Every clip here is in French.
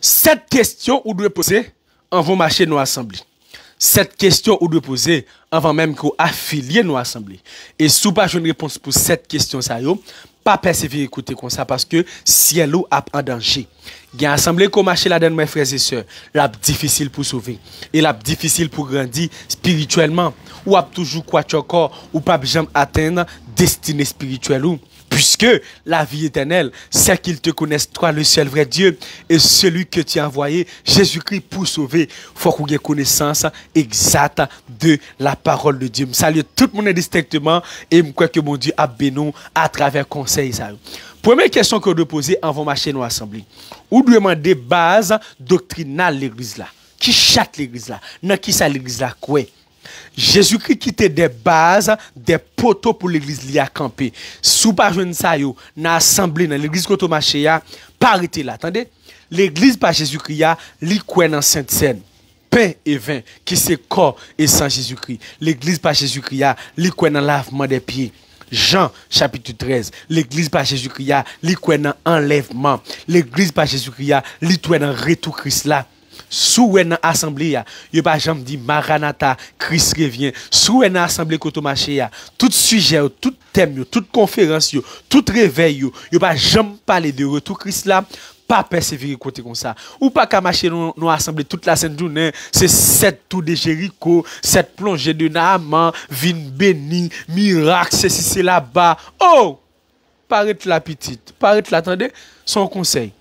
Cette question ou doit poser avant marcher nos assemblées. Cette question ou doit poser avant même qu'on affilier nos assemblées. Et si vous pas une réponse pour cette question ça yo, pas persévérer écouter comme ça parce que ciel ou a en danger. Il y a assemblée qu'on marche là-dedans mes frères et sœurs, la difficile pour sauver et la difficile pour grandir spirituellement ou a toujours quoi encore ou pas jamais atteindre destinée spirituelle ou puisque la vie éternelle, c'est qu'ils te connaissent, toi, le seul vrai Dieu, et celui que tu as envoyé, Jésus-Christ, pour sauver. Il faut qu'on ait connaissance exacte de la parole de Dieu. Je salue tout le monde distinctement, et je crois que mon Dieu a béni à travers conseil. Première question que je dois poser avant de marcher dans l'assemblée. Ou demander base doctrinale de l'église là. Qui chaque l'église là? Dans qui ça l'église là? Quoi? Jésus-Christ quittait des bases, des poteaux pour l'église li a campé. Sous pas jeune ça yo, dans assemblée dans l'église koto marché ya, pas arrêter là. Attendez, l'église par Jésus-Christ ya, li kwen dans sainte scène. Pain et vin qui c'est corps et sang Jésus-Christ. L'église par Jésus-Christ ya, li kwen dans lavement des pieds. Jean chapitre 13, l'église par Jésus-Christ ya, li kwen dans enlèvement. L'église par Jésus-Christ ya, li kwen dans retour Christ là. Sous une assemblée ya, yo pas jamais dit Maranatha, Christ revient. Sous une assemblée koto marché ya, tout sujet, tout thème, toute conférence yo, tout réveil yo pas jamais parler de retour Christ là, pas persévérer côté comme ça. Ou pas qu'à marcher nous assemblée toute la sainte journée, c'est 7 tours de Jéricho, 7 plongées de Naaman, vin béni, miracle, c'est là-bas. Oh! Paraît la petite, paraît l'attendez, son conseil.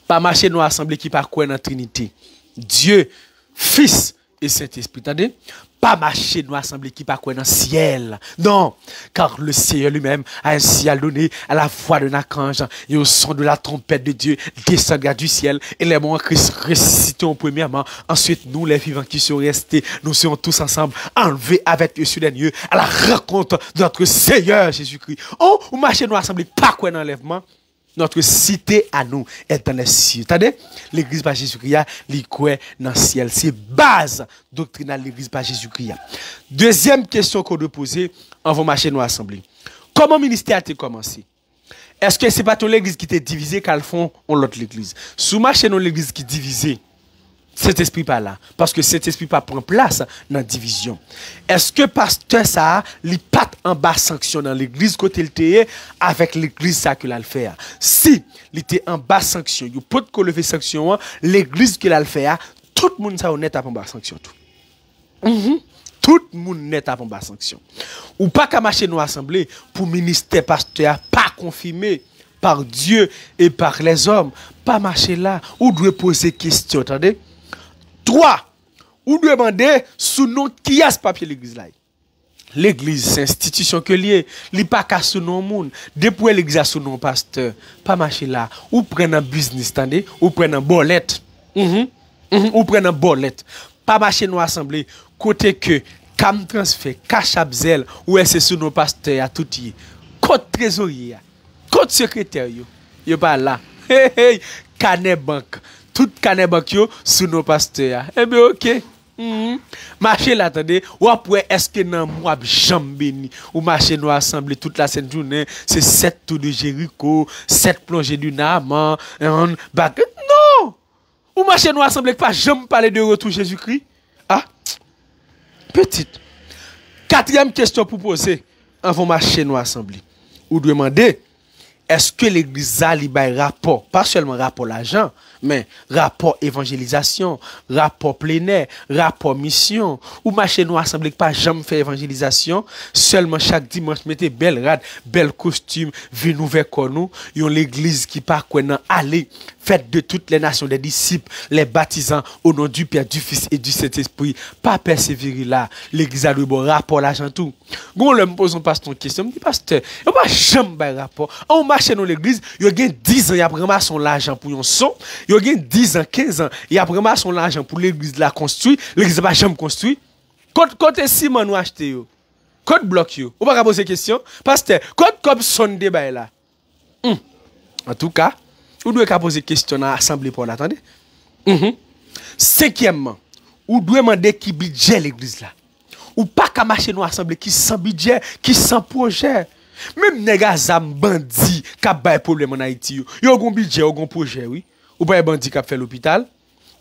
Pas marcher dans l'assemblée qui pas croire dans la Trinité. Dieu, Fils et Saint-Esprit. Attendez? Pas marcher dans l'assemblée qui pas croire dans le ciel. Non, car le Seigneur lui-même a ainsi donné à la voix de l'archange et au son de la trompette de Dieu descendra du ciel et les morts en Christ ressusciteront premièrement. Ensuite, nous les vivants qui sont restés, nous serons tous ensemble enlevés avec eux sur les lieux à la rencontre de notre Seigneur Jésus-Christ. Oh, ou marcher dans l'assemblée pas croire dans l'enlèvement. Notre cité à nous est dans les cieux. Attendez, l'église par Jésus-Christ, l'écoué dans le ciel. C'est base doctrinale de l'église par Jésus-Christ. Deuxième question qu'on doit poser avant de marcher dans l'assemblée. Comment le ministère a commencé? Est-ce que ce n'est pas ton l'église qui t'est divisée qu'à le fond, on l'autre l'église? Sous marcher dans l'église qui est divisée, cet esprit pas là. Parce que cet esprit pas prend place dans la division. Est-ce que pasteur ça, il pas en bas sanction dans l'église côté le té avec l'église ça que l'a le faire. Si il était en bas sanction, il peut que lever sanction, l'église que l'a le faire, tout le monde ça honnête en bas sanction tout. Tout le monde net en bas sanction. Ou pas qu'à marcher dans l'assemblée pour ministère pasteur pas confirmé par Dieu et par les hommes, pas marcher là, ou doit poser question, attendez? 3. Ou demander sous nom qui a ce papier l'église là. L'église, c'est institution que lié, li pas qu'à sous nom monde. Depuis l'église sous nom pasteur, pas marcher là. Ou prendre un business, attendez, ou prendre un bolette. Ou prendre un bolette. Pas marcher dans l'assemblée, côté que cam transfert, cash abzel, ou est-ce sous nom pasteur à tout y. Code trésorier, code secrétaire yo pas là. Hey hey, canet banque. Tout canet banque yo sous nos pasteurs. Eh bien OK. Marcher là attendez, ou après est-ce que dans moi jambe béni ou marcher nous assemblée toute la sainte journée, c'est 7 tours de Jéricho, 7 plongées du Naaman, non! Ou marcher nous assemblée pas jamais parler de retour Jésus-Christ. Ah. Petite. 4e question pour poser avant marcher nous assemblée. Ou demander est-ce que l'église a un rapport, pas seulement rapport l'argent, mais rapport évangélisation, rapport plein air, rapport mission, ou marcher nous assemblée pas jamais faire évangélisation, seulement chaque dimanche mettez belle rade, bel costume, venez vers nous, yon l'église qui part quoi aller, faites de toutes les nations des disciples, les baptisants au nom du Père, du Fils et du Saint-Esprit, pas persévérer là, l'église a le bon rapport l'argent tout. Gon le me pose un pasteur une question, me dit pasteur, yon pas jamais un rapport. On marche dans l'église, il y a 10 ans, il y a vraiment son l'argent pour yon son, il y a 10 ans, 15 ans, il y a vraiment son l'argent pour l'église la construire, l'église pas jamais construit. Côté ciment nous acheter yo. Côté bloc yo. Ou pas poser question, pasteur, côté comme son débat là. En tout cas, ou doit poser question dans l'assemblée pour l'attendre. 5e, ou doit demander qui budget l'église là. Ou pas qu'à marcher dans l'assemblée qui sans budget, qui sans projet. Même nèg zam bandi qui a bay problème en Haïti yo gon budget, yo gon projet oui. ou pas bandit qui a fait l'hôpital,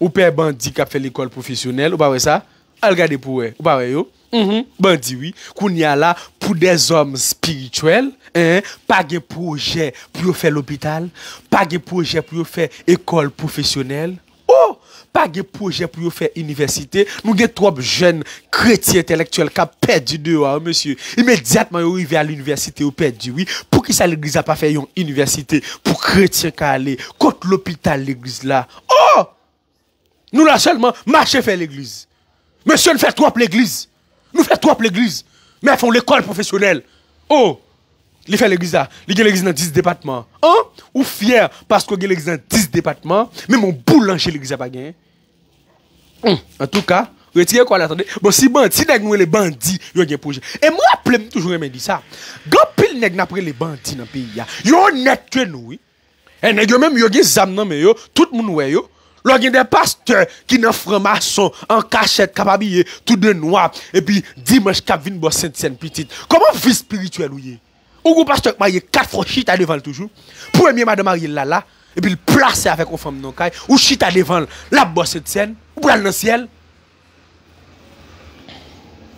ou pas bandit qui a fait l'école professionnelle, ou pas ça? Regardez pour eux, ou pas yo? Bandit oui, qu'on y a là pour des hommes spirituels, pas de projet pour faire l'hôpital, pas de projet pour faire école professionnelle. Oh, pas de projet pour faire université. Nous avons trop jeunes chrétiens intellectuels qui ont perdu dehors, monsieur. Immédiatement, ils arrivent à l'université, ils ont perdu, oui. Pour qui ça l'église a pas fait une université pour chrétiens qui aller contre l'hôpital l'église là. Oh! Nous là seulement marcher faire l'église. Monsieur ne fait trop l'église. Nous fait trop l'église. Mais ils font l'école professionnelle. Oh! Il fait l'église là. Il y a l'église dans 10 départements. Hein? Ou fier parce qu'il y a l'église dans 10 départements. Mais mon boulanger l'église a pas gagné. En tout cas, retirez quoi l'attendez. Bon, si nous les bandits, ils ont un projet. Et moi, rappelle toujours, me dit ça. Quand pile nèg n'a pris les bandits dans le pays, ils ont net que nous, oui. Et nèg même, ils ont des âmes dans mais yo, tout le monde ouais yo. Là, il y a des pasteurs qui n'ont franc-maçon, en cachette, capabillé, tout de noir, et puis dimanche, cap vin boire Sainte-Seine petite. Comment vie spirituelle ou yé? Ou vous pasteur marié 4 fois chita devant toujours. Premier madame marié là, et puis le placer avec une femme non caille, ou chita devant la boire Sainte-Seine, ou pral dans le ciel.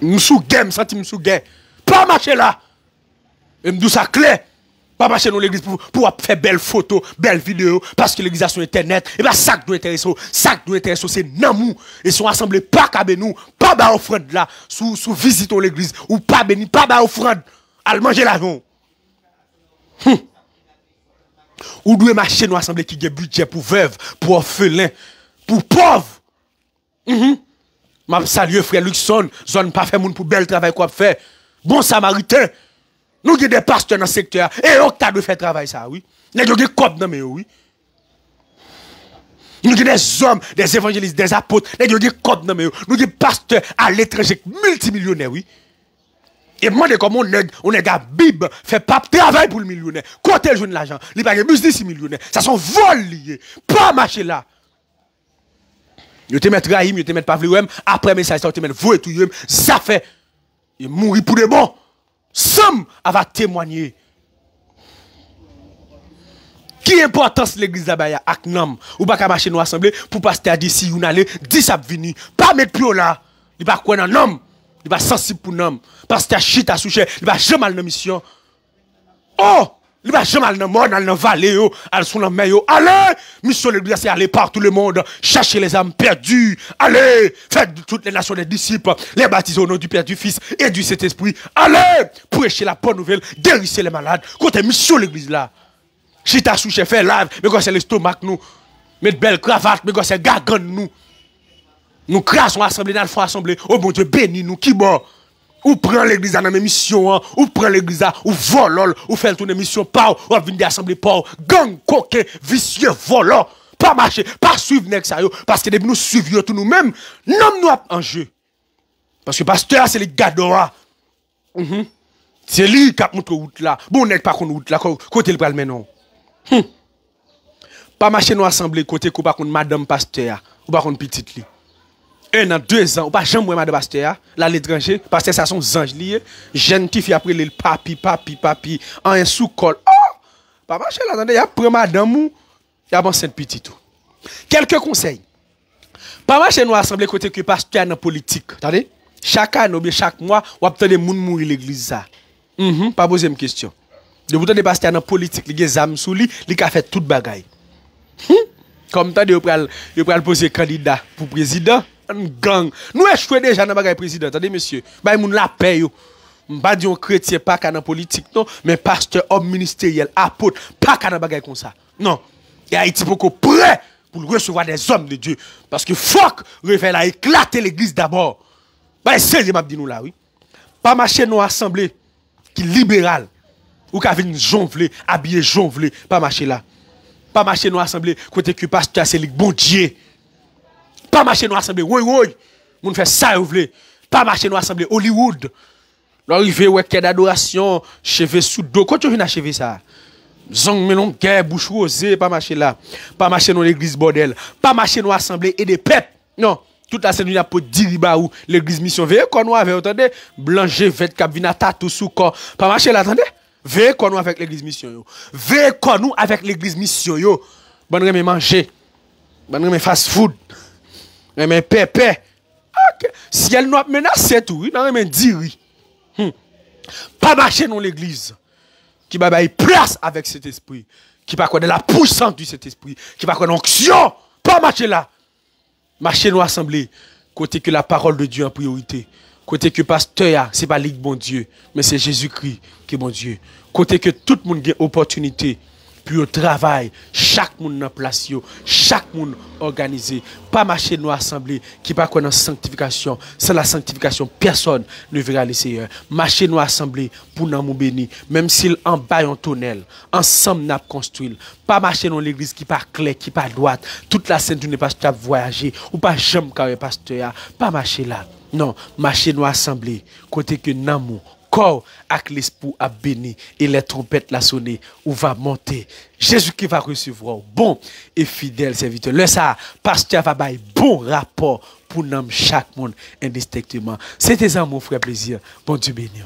M'sou game, senti m'sou game. Pas marcher là. Et m'dou ça clair. Pas marcher dans l'église pour faire belles photos, belles vidéos, parce que l'église a sur internet, et bien ça qui doit intéresser, c'est namou. Et sont assemblés pas qu'à nous, pas bas offrande là, sous visitons l'église, ou pas béni, pas bas offrande, à manger l'argent. Ou doit marcher nous assemblée qui a budget pour veuve, pour orphelin, pour pauvre. Ma salue frère Luxon, zone pas fait moun pour bel travail qu'on fait. Bon samaritain. Nous avons des pasteurs dans le secteur. Et on a de faire travail ça, oui. Nous avons des copes dans le oui. Nous avons des hommes, des évangélistes, des apôtres. Nous avons des copes dans le nous avons des pasteurs à l'étranger, multimillionnaires, oui. Et moi, comme on est la Bible, fait pas travail pour le millionnaire. Côté le jeune l'argent, il pas de business millionnaire. Ça sont vol liés. Pas marcher là. Yo te mettre Rahim, yo te mettre Pavlem, après message ça te mettre vous et tout ça fait il mourir pour de bon. Somme va témoigner. Qui importance l'église d'Abaya ak nam ou pas marcher nous assemblée pour pasteur d'ici ou aller 10 a venir pas mettre pied là. Il pas quoi dans homme, il pas sensible pour nam. Pasteur chita souche, il va jamais dans mission. Oh! Il va jamais dans le monde, dans la vallée, aller sur la mer. Allez, mission de l'église, c'est aller partout le monde, chercher les âmes perdues. Allez, faites de toutes les nations des disciples, les baptiser au nom du Père, du Fils et du Saint-Esprit. Allez, prêcher la bonne nouvelle, guérissez les malades. Côté mission de l'église là. Chita souche, fait live, mais quand c'est l'estomac nous. Mettre belle cravate, mais quand c'est gagan nous. Nous crassons assemblée, nous faisons assemblée. Oh bon Dieu, bénis nous, qui bon. Ou prend l'église dans la mission, ou prend l'église, ou vole, ou fait une mission, pas, ou venir d'assemblée, pas, gang, coquin, vicieux, volant, pas marcher, pas suivre ça, parce que depuis nous suivons tout nous-mêmes, non nous en jeu. Parce que pasteur, c'est les gadoa. C'est lui qui a montré route là. Bon, n'est pas qu'on route là, côté le pral non. Pas marcher nous assemblée, côté qu'on pas contre madame pasteur, ou pas contre petite li. 1 an, 2 ans, ou pas jamais madame pasteur, là l'étranger, parce que ça sont anges liés, jeune fille après le papi, en un sous-col. Oh! Pas marcher là, attendez, y a pris madame ou, y a enceinte petit tout. Quelques conseils. Pas marcher nous assemblée côté que pasteur dans politique, attendez? Chaque année ou bien chaque mois, ou attendez moun mourir l'église ça. Pas poser une question. De vous des pasteurs dans politique, les gens sous lui, il a fait toute bagaille. Comme tant de vous pral poser candidat pour président. Gang. Nous échouons déjà dans le président. Attendez, monsieur. Bah, moun la paye. M'pa di on chrétien pas qu'à dans politique, non. Mais pasteur, homme ministériel, apôtre, pas qu'à dans bagay comme ça. Non. Et Haïti beaucoup prêt pour recevoir des hommes de Dieu. Parce que fuck, réveil a éclaté l'église d'abord. Bah, c'est m'a dit nous là, oui. Pas marcher nous assemblée qui libéral. Ou qui venir jonfler, habillé jonfler. Pas marcher là. Pas marcher nous assemblée côté que pasteur, c'est le bon Dieu. Pas marcher nous assemblée, oui, moun fait ça ou vle. Pas marcher nous assemblée Hollywood. L'arrivée ouais quai d'adoration, cheveux sous dos. Quand tu viens achever ça? Zong melon guerre bouche rosée, pas marcher là. Pas marcher dans l'église bordel. Pas marcher nous assemblée et des pètes. Non, toute la scène pour diriba ou l'église mission veille qu'on nous avait attendez, blanche vête cap vina tatou sous corps. Pas marcher là attendez. Veille qu'on nous avec l'église mission yo. Veille qu'on nous avec l'église mission yo. Bonne reme manger. Ban reme fast food. Reme pépé. Ok. Si elle nous a menacé tout, il reme diri. Pas marcher dans l'église. Qui va bailler place avec cet esprit. Qui va connaître la puissance de cet esprit. Qui va connaître l'onction. Pas marcher là. Marcher dans l'assemblée. Côté que la parole de Dieu en priorité. Côté que pasteur, c'est pas ligue bon Dieu. Mais c'est Jésus-Christ qui est bon Dieu. Côté que tout le monde a opportunité. Puis au travail, chaque monde dans place, chaque monde organisé, pas marcher dans l'assemblée qui pas connaître sanctification. Sans la sanctification, personne ne verra le Seigneur. Marcher dans l'assemblée pour nous bénir, même s'il en bas un tunnel, ensemble n'a construit. Pas marcher dans l'église qui pas clair, qui pas droite. Toute la sainte n'est pas voyager ou pas jamais carré pasteur, pas marcher là. Non, marcher dans l'assemblée côté que n'amour corps avec l'esprit à béni et les trompettes la sonner ou va monter. Jésus qui va recevoir bon et fidèle serviteur. Le ça, pasteur va bailler bon rapport pour nous chaque monde indistinctement. C'était ça mon frère plaisir. Bon Dieu béni.